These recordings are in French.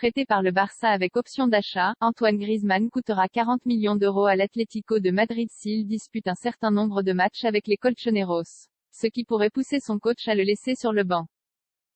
Prêté par le Barça avec option d'achat, Antoine Griezmann coûtera 40 millions d'euros à l'Atlético de Madrid s'il dispute un certain nombre de matchs avec les Colchoneros. Ce qui pourrait pousser son coach à le laisser sur le banc.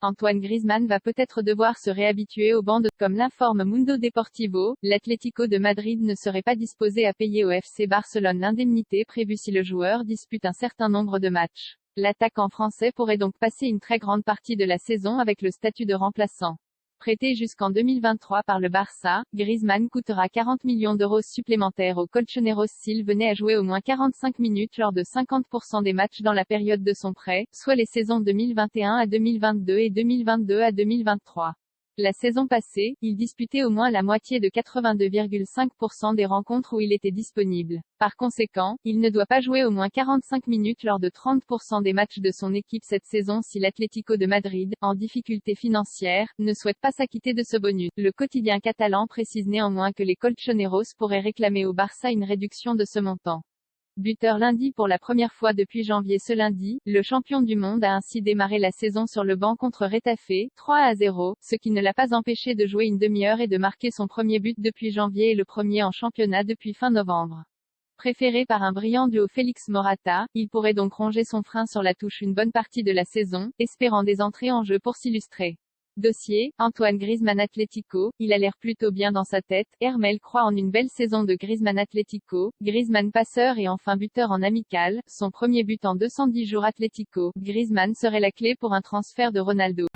Antoine Griezmann va peut-être devoir se réhabituer au banc comme l'informe Mundo Deportivo, l'Atlético de Madrid ne serait pas disposé à payer au FC Barcelone l'indemnité prévue si le joueur dispute un certain nombre de matchs. L'attaquant français pourrait donc passer une très grande partie de la saison avec le statut de remplaçant. Prêté jusqu'en 2023 par le Barça, Griezmann coûtera 40 millions d'euros supplémentaires aux Colchoneros s'il venait à jouer au moins 45 minutes lors de 50% des matchs dans la période de son prêt, soit les saisons 2021 à 2022 et 2022 à 2023. La saison passée, il disputait au moins la moitié de 82,5% des rencontres où il était disponible. Par conséquent, il ne doit pas jouer au moins 45 minutes lors de 30% des matchs de son équipe cette saison si l'Atlético de Madrid, en difficulté financière, ne souhaite pas s'acquitter de ce bonus. Le quotidien catalan précise néanmoins que les Colchoneros pourraient réclamer au Barça une réduction de ce montant. Buteur lundi pour la première fois depuis janvier. Ce lundi, le champion du monde a ainsi démarré la saison sur le banc contre Retafe, 3-0, ce qui ne l'a pas empêché de jouer une demi-heure et de marquer son premier but depuis janvier et le premier en championnat depuis fin novembre. Préféré par un brillant duo Félix Morata, il pourrait donc ronger son frein sur la touche une bonne partie de la saison, espérant des entrées en jeu pour s'illustrer. Dossier, Antoine Griezmann Atlético, il a l'air plutôt bien dans sa tête, Hermel croit en une belle saison de Griezmann Atlético, Griezmann passeur et enfin buteur en amical, son premier but en 210 jours Atlético, Griezmann serait la clé pour un transfert de Ronaldo.